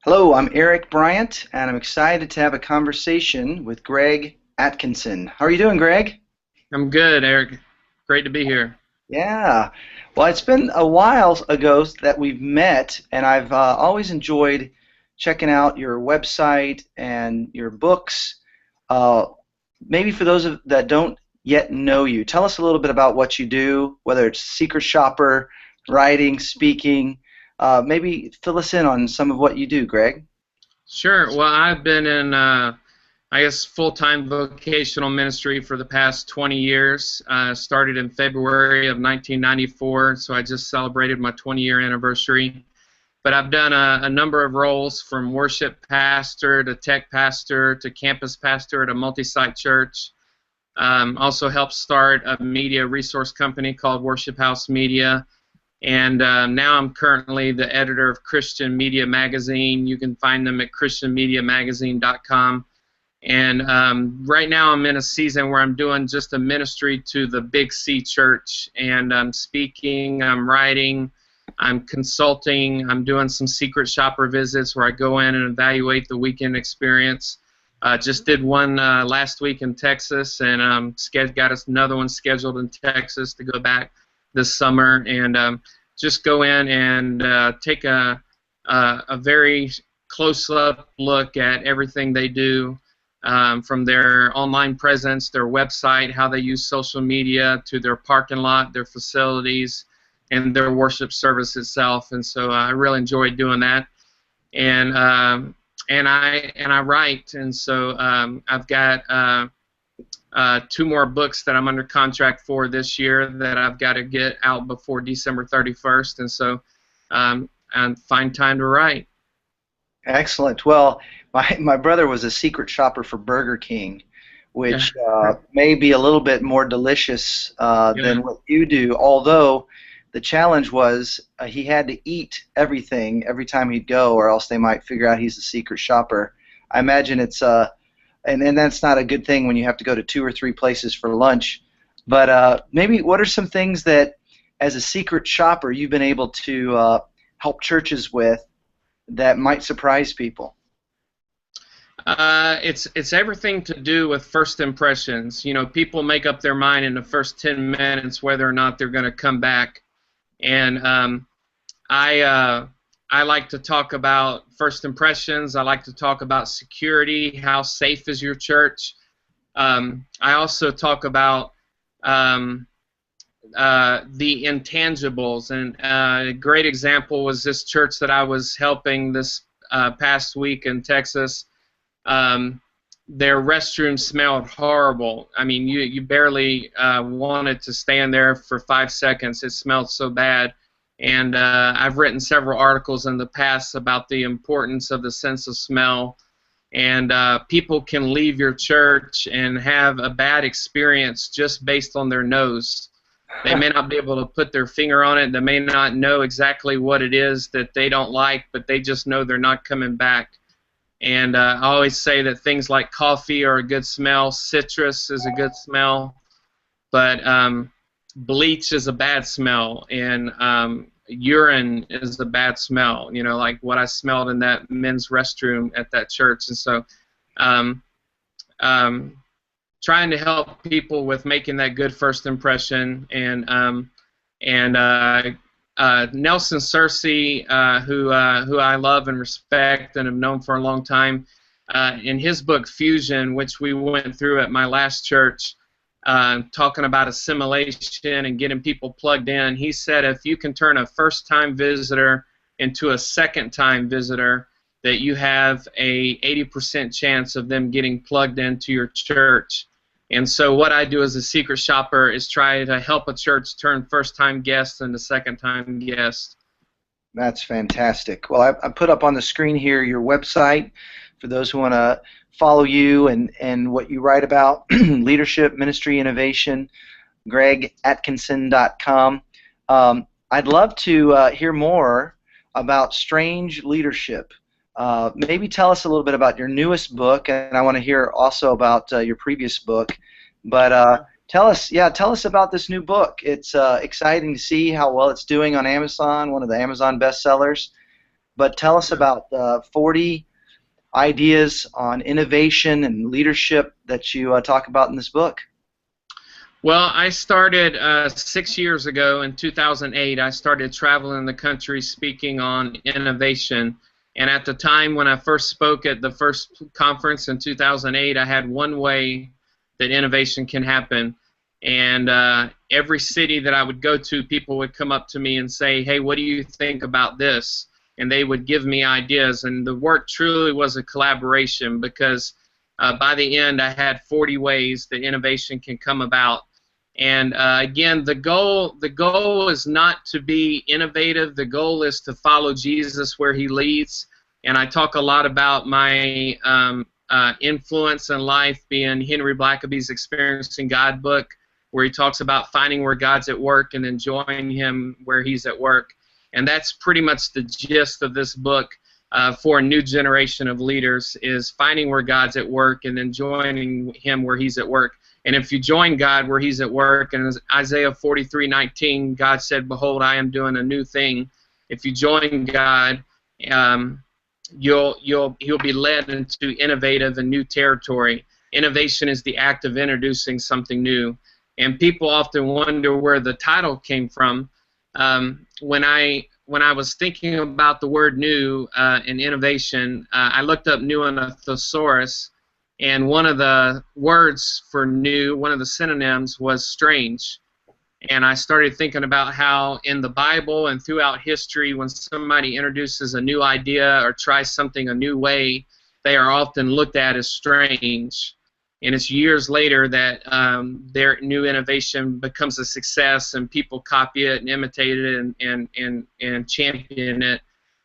Hello, I'm Eric Bryant, and I'm excited to have a conversation with Greg Atkinson. How are you doing, Greg? I'm good, Eric. Great to be here. Yeah. Well, it's been a while ago that we've met, and I've always enjoyed checking out your website and your books. Uh, Maybe for those that don't yet know you, tell us a little bit about what you do, whether it's secret shopper, writing, speaking. Maybe fill us in on some of what you do, Greg. Sure. Well, I've been in, I guess, full-time vocational ministry for the past 20 years. Started in February of 1994, so I just celebrated my 20-year anniversary. But I've done a number of roles from worship pastor to tech pastor to campus pastor at a multi-site church. Also helped start a media resource company called Worship House Media. And now I'm currently the editor of Christian Media Magazine. You can find them at christianmediamagazine.com. And right now I'm in a season where I'm doing just a ministry to the Big C Church. And I'm speaking, I'm writing, I'm consulting, I'm doing some secret shopper visits where I go in and evaluate the weekend experience. Just did one last week in Texas, and got us another one scheduled in Texas to go back this summer, and just go in and take a very close-up look at everything they do, from their online presence, their website, how they use social media, to their parking lot, their facilities, and their worship service itself. And so I really enjoyed doing that. And I write, and so I've got two more books that I'm under contract for this year that I've got to get out before December 31st, and so I find time to write. Excellent. Well, my brother was a secret shopper for Burger King, Yeah, which may be a little bit more delicious yeah. than what you do, although the challenge was he had to eat everything every time he'd go, or else they might figure out he's a secret shopper. I imagine it's and that's not a good thing when you have to go to two or three places for lunch. But maybe what are some things that, as a secret shopper, you've been able to help churches with that might surprise people? It's everything to do with first impressions. You know, people make up their mind in the first 10 minutes whether or not they're going to come back. And I like to talk about first impressions. I like to talk about security. How safe is your church? I also talk about um, the intangibles. And a great example was this church that I was helping this past week in Texas. Um, their restroom smelled horrible. I mean, you barely wanted to stand there for 5 seconds. It smelled so bad. And I've written several articles in the past about the importance of the sense of smell. And people can leave your church and have a bad experience just based on their nose. They may not be able to put their finger on it. They may not know exactly what it is that they don't like, but they just know they're not coming back. And I always say that things like coffee are a good smell, citrus is a good smell, but bleach is a bad smell, and urine is a bad smell, you know, like what I smelled in that men's restroom at that church. And so um, um, trying to help people with making that good first impression. And Nelson Searcy, who I love and respect and have known for a long time, in his book Fusion, which we went through at my last church, talking about assimilation and getting people plugged in, he said if you can turn a first-time visitor into a second-time visitor, that you have a 80% chance of them getting plugged into your church. And so what I do as a secret shopper is try to help a church turn first-time guests into second-time guests. That's fantastic. Well, I put up on the screen here your website for those who want to follow you and what you write about, leadership, ministry, innovation, gregatkinson.com. I'd love to hear more about strange leadership. Maybe tell us a little bit about your newest book, and I want to hear also about your previous book. But tell us about this new book. It's exciting to see how well it's doing on Amazon, one of the Amazon bestsellers. but tell us about 40 ideas on innovation and leadership that you talk about in this book. Well, I started 6 years ago in 2008. I started traveling the country speaking on innovation. And at the time when I first spoke at the first conference in 2008, I had one way that innovation can happen. And every city that I would go to, people would come up to me and say, hey, what do you think about this? And they would give me ideas. And the work truly was a collaboration, because by the end I had 40 ways that innovation can come about. And again, the goal is not to be innovative. The goal is to follow Jesus where he leads. And I talk a lot about my influence in life being Henry Blackaby's Experiencing God book, where he talks about finding where God's at work and enjoying him where he's at work. And that's pretty much the gist of this book for a new generation of leaders, is finding where God's at work and enjoying him where he's at work. And if you join God where he's at work, and as Isaiah 43:19, God said, behold, I am doing a new thing. If you join God, you'll be led into innovative and new territory. Innovation is the act of introducing something new. And people often wonder where the title came from. When I was thinking about the word new and innovation, I looked up new in a thesaurus, and one of the words for new, one of the synonyms, was strange. And I started thinking about how in the Bible and throughout history, when somebody introduces a new idea or tries something a new way, they are often looked at as strange. And it's years later that their new innovation becomes a success, and people copy it and imitate it and champion it.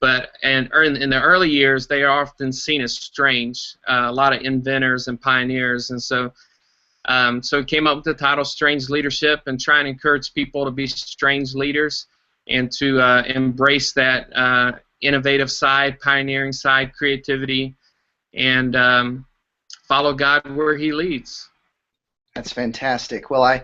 But in the early years, they are often seen as strange. A lot of inventors and pioneers, and so it came up with the title "Strange Leadership," and try and encourage people to be strange leaders and to embrace that innovative side, pioneering side, creativity, and follow God where he leads. That's fantastic. Well,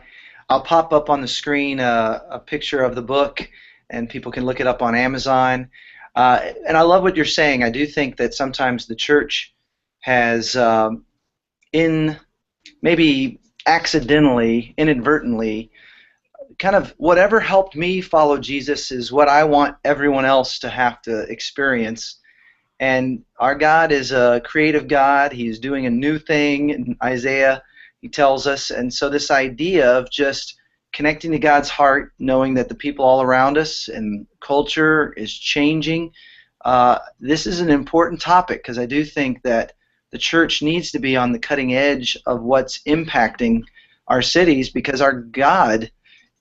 I'll pop up on the screen a picture of the book, and people can look it up on Amazon. And I love what you're saying. I do think that sometimes the church has, maybe accidentally, inadvertently, kind of whatever helped me follow Jesus is what I want everyone else to have to experience. And our God is a creative God. He's doing a new thing in Isaiah, he tells us. And so this idea of just connecting to God's heart, knowing that the people all around us and culture is changing, this is an important topic, because I do think that the church needs to be on the cutting edge of what's impacting our cities, because our God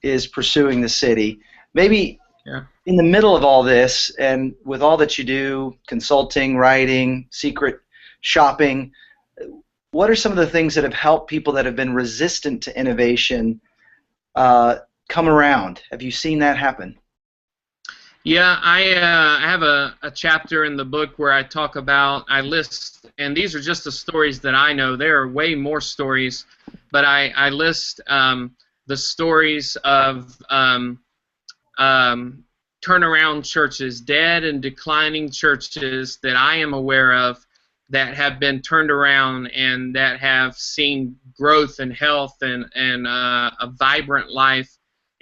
is pursuing the city. Maybe in the middle of all this, and with all that you do, consulting, writing, secret shopping, what are some of the things that have helped people that have been resistant to innovation come around? Have you seen that happen? Yeah, I have a chapter in the book where I talk about, I list, and these are just the stories that I know. There are way more stories, but I list the stories of turnaround churches, dead and declining churches that I am aware of that have been turned around and that have seen growth and health and a vibrant life.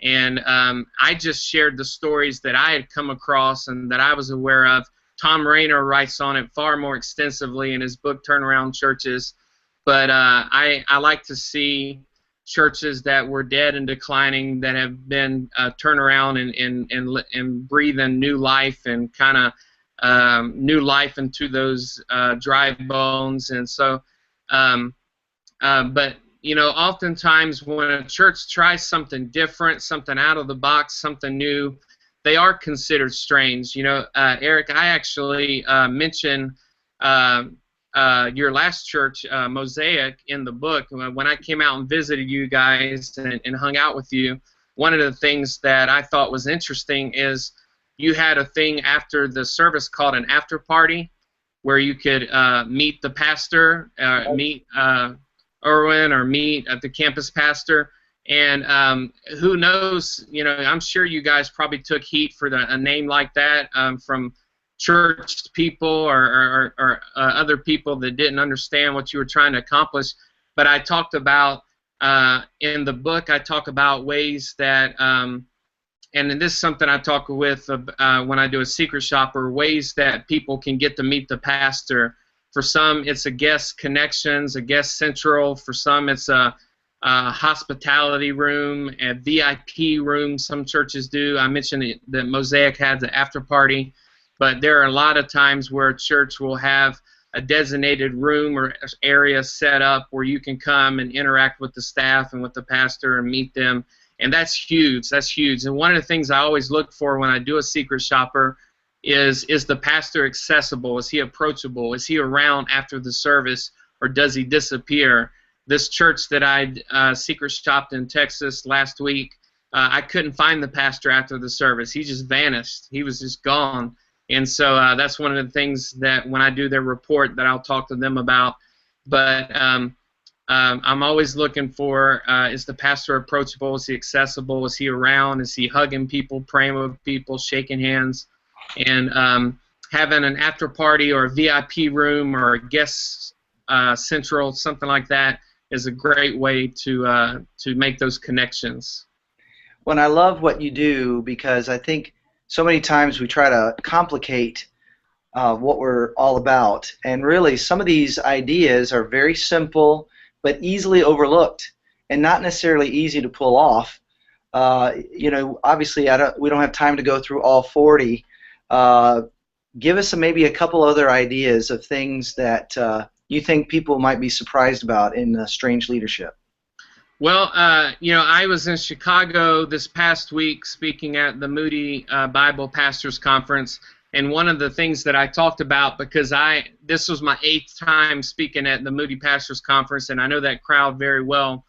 And I just shared the stories that I had come across and that I was aware of. Tom Rainer writes on it far more extensively in his book Turnaround Churches. But I like to see churches that were dead and declining that have been turned around and breathing new life and kind of new life into those dry bones. And so, but you know, oftentimes when a church tries something different, something out of the box, something new, they are considered strange. You know, Eric, I actually mentioned your last church, Mosaic, in the book. When I came out and visited you guys and hung out with you, one of the things that I thought was interesting is you had a thing after the service called an after party, where you could meet the pastor, meet Erwin, or meet the campus pastor. And who knows, you know, I'm sure you guys probably took heat for a name like that from church people or other people that didn't understand what you were trying to accomplish. But I talked about, in the book, I talk about ways that, and this is something I talk with when I do a secret shopper, ways that people can get to meet the pastor. For some, it's a guest connections, a guest central. For some, it's a hospitality room, a VIP room. Some churches do. I mentioned that Mosaic had the after party, but there are a lot of times where a church will have a designated room or area set up where you can come and interact with the staff and with the pastor and meet them. And that's huge. That's huge. And one of the things I always look for when I do a secret shopper is the pastor accessible? Is he approachable? Is he around after the service, or does he disappear? This church that I secret shopped in Texas last week, I couldn't find the pastor after the service. He just vanished. He was just gone. And so that's one of the things that when I do their report that I'll talk to them about. But I'm always looking for, is the pastor approachable? Is he accessible? Is he around? Is he hugging people, praying with people, shaking hands? And having an after party or a VIP room or a guest central, something like that, is a great way to make those connections. Well, I love what you do, because I think so many times we try to complicate what we're all about, and really some of these ideas are very simple but easily overlooked and not necessarily easy to pull off. You know, obviously we don't have time to go through all 40. Give us maybe a couple other ideas of things that you think people might be surprised about in strange leadership. Well, you know, I was in Chicago this past week speaking at the Moody Bible Pastors Conference, and one of the things that I talked about, because this was my 8th time speaking at the Moody Pastors Conference, and I know that crowd very well,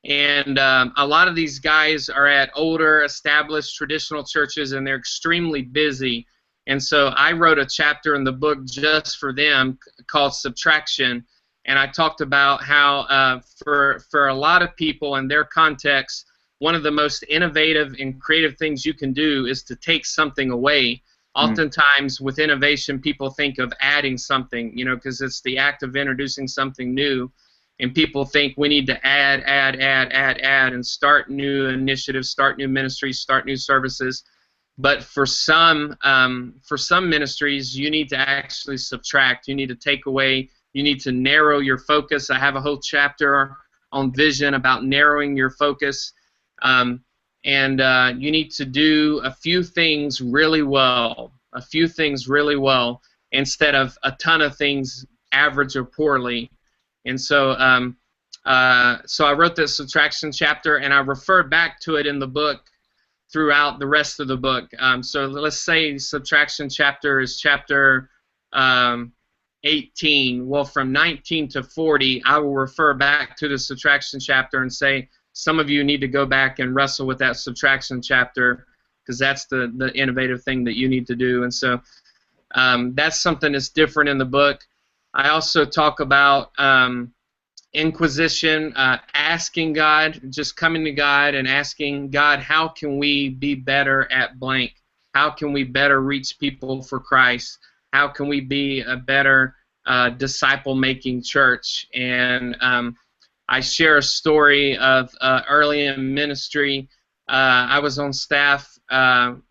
and a lot of these guys are at older, established, traditional churches, and they're extremely busy. And so I wrote a chapter in the book just for them called Subtraction, and I talked about how for a lot of people in their context, one of the most innovative and creative things you can do is to take something away. Oftentimes with innovation, people think of adding something, you know, because it's the act of introducing something new, and people think we need to add, and start new initiatives, start new ministries, start new services. But for some ministries, you need to actually subtract. You need to take away. You need to narrow your focus. I have a whole chapter on vision about narrowing your focus. And you need to do a few things really well, instead of a ton of things average or poorly. And so, so I wrote this subtraction chapter, and I refer back to it in the book throughout the rest of the book. So let's say subtraction chapter is chapter 18. Well, from 19 to 40, I will refer back to the subtraction chapter and say, some of you need to go back and wrestle with that subtraction chapter, because that's the innovative thing that you need to do. And so that's something that's different in the book. I also talk about inquisition, asking God, just coming to God and asking God, how can we be better at blank? How can we better reach people for Christ? How can we be a better disciple-making church? And I share a story of early in ministry. I was on staff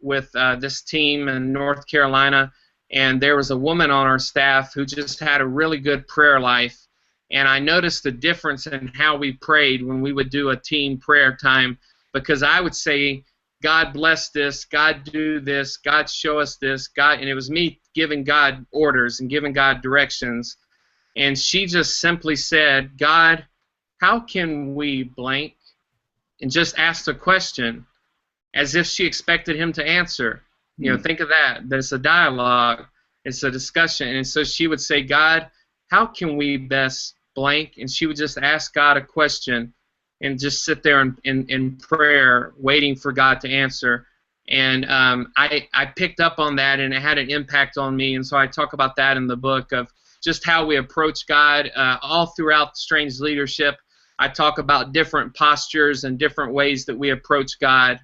with this team in North Carolina, and there was a woman on our staff who just had a really good prayer life. And I noticed the difference in how we prayed when we would do a team prayer time, because I would say, God bless this, God do this, God show us this, God, and it was me giving God orders and giving God directions. And she just simply said, God, how can we blank? And just asked a question as if she expected him to answer. You know, think of that. There's a dialogue. It's a discussion. And so she would say, God, how can we best blank? And she would just ask God a question and just sit there in prayer waiting for God to answer. And I picked up on that, and it had an impact on me. And so I talk about that in the book, of just how we approach God all throughout Strange Leadership. I talk about different postures and different ways that we approach God.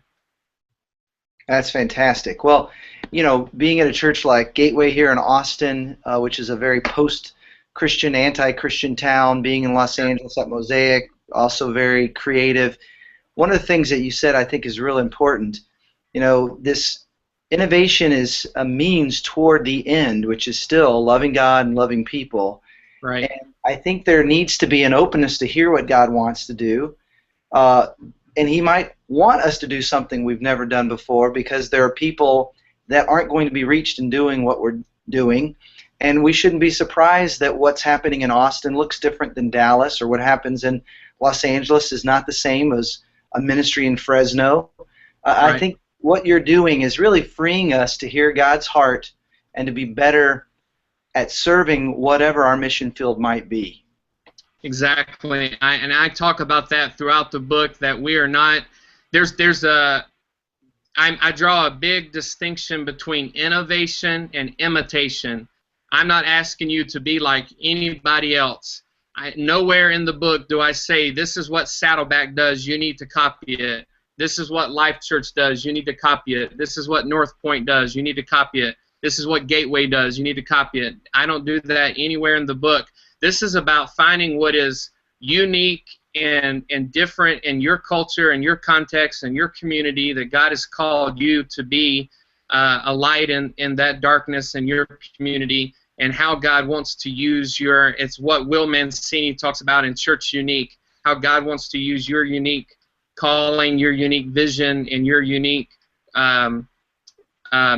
That's fantastic. Well, being at a church like Gateway here in Austin, which is a very post-Christian, anti-Christian town, being in Los Angeles at Mosaic, also very creative. One of the things that you said I think is real important. This innovation is a means toward the end, which is still loving God and loving people. Right. And I think there needs to be an openness to hear what God wants to do. And He might want us to do something we've never done before, because there are people that aren't going to be reached in doing what we're doing. And we shouldn't be surprised that what's happening in Austin looks different than Dallas, or what happens in Los Angeles is not the same as a ministry in Fresno. Right. I think what you're doing is really freeing us to hear God's heart and to be better at serving whatever our mission field might be. Exactly. I talk about that throughout the book, that we are not, I draw a big distinction between innovation and imitation. I'm not asking you to be like anybody else. Nowhere in the book do I say, this is what Saddleback does, you need to copy it. This is what Life Church does, you need to copy it. This is what North Point does, you need to copy it. This is what Gateway does, you need to copy it. I don't do that anywhere in the book. This is about finding what is unique and different in your culture and your context and your community, that God has called you to be a light in that darkness in your community, and how God wants to use it's what Will Mancini talks about in Church Unique, how God wants to use your unique calling, your unique vision, and your unique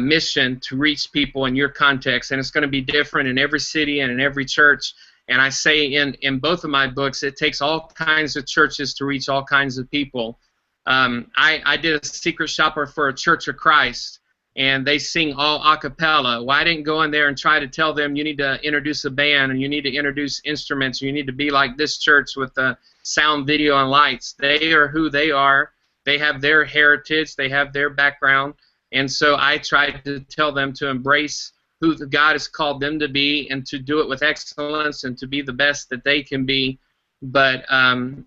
mission to reach people in your context. And it's going to be different in every city and in every church. And I say in both of my books, it takes all kinds of churches to reach all kinds of people. I did a secret shopper for a Church of Christ, and they sing all a cappella. Well, I didn't go in there and try to tell them, you need to introduce a band, and you need to introduce instruments, you need to be like this church with the sound, video, and lights. They are who they are. They have their heritage. They have their background. And so I tried to tell them to embrace who God has called them to be, and to do it with excellence, and to be the best that they can be. But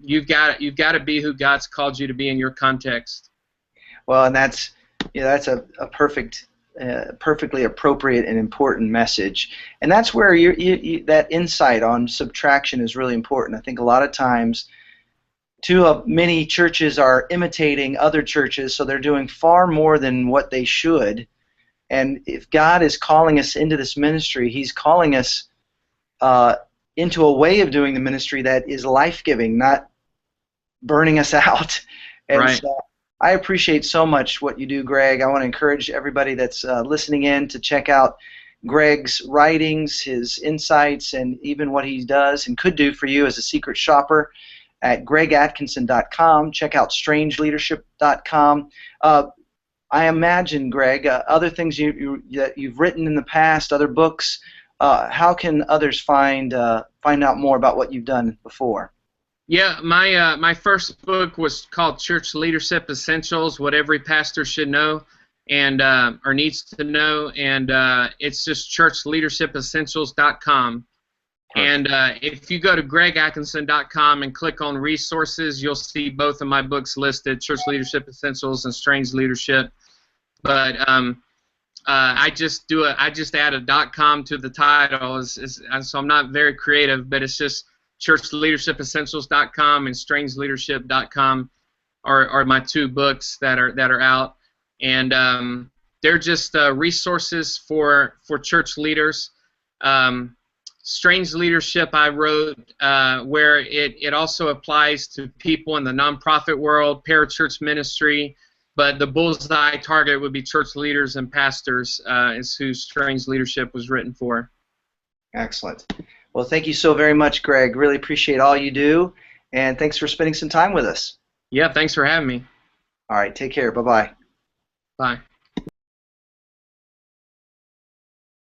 you've got to be who God's called you to be in your context. Well, and that's a perfectly appropriate and important message. And that's where that insight on subtraction is really important. I think a lot of times many churches are imitating other churches, so they're doing far more than what they should. And if God is calling us into this ministry, He's calling us into a way of doing the ministry that is life-giving, not burning us out. And right. So I appreciate so much what you do, Greg. I want to encourage everybody that's listening in to check out Greg's writings, his insights, and even what he does and could do for you as a secret shopper at gregatkinson.com. Check out strangeleadership.com. I imagine, Greg, other things that you've written in the past, other books. How can others find out more about what you've done before? Yeah, my first book was called Church Leadership Essentials: What Every Pastor Should Know and or needs to know, and it's just churchleadershipessentials.com. And if you go to gregatkinson.com and click on resources, you'll see both of my books listed: Church Leadership Essentials and Strange Leadership. But I just add a .com to the title, so I'm not very creative, but it's just churchleadershipessentials.com and strangeleadership.com are my two books that are out, and they're just resources for church leaders. Strange Leadership I wrote where it also applies to people in the nonprofit world, parachurch ministry, but the bullseye target would be church leaders and pastors, is who Strange Leadership was written for. Excellent. Well, thank you so very much, Greg. Really appreciate all you do, and thanks for spending some time with us. Yeah, thanks for having me. All right, take care. Bye-bye. Bye.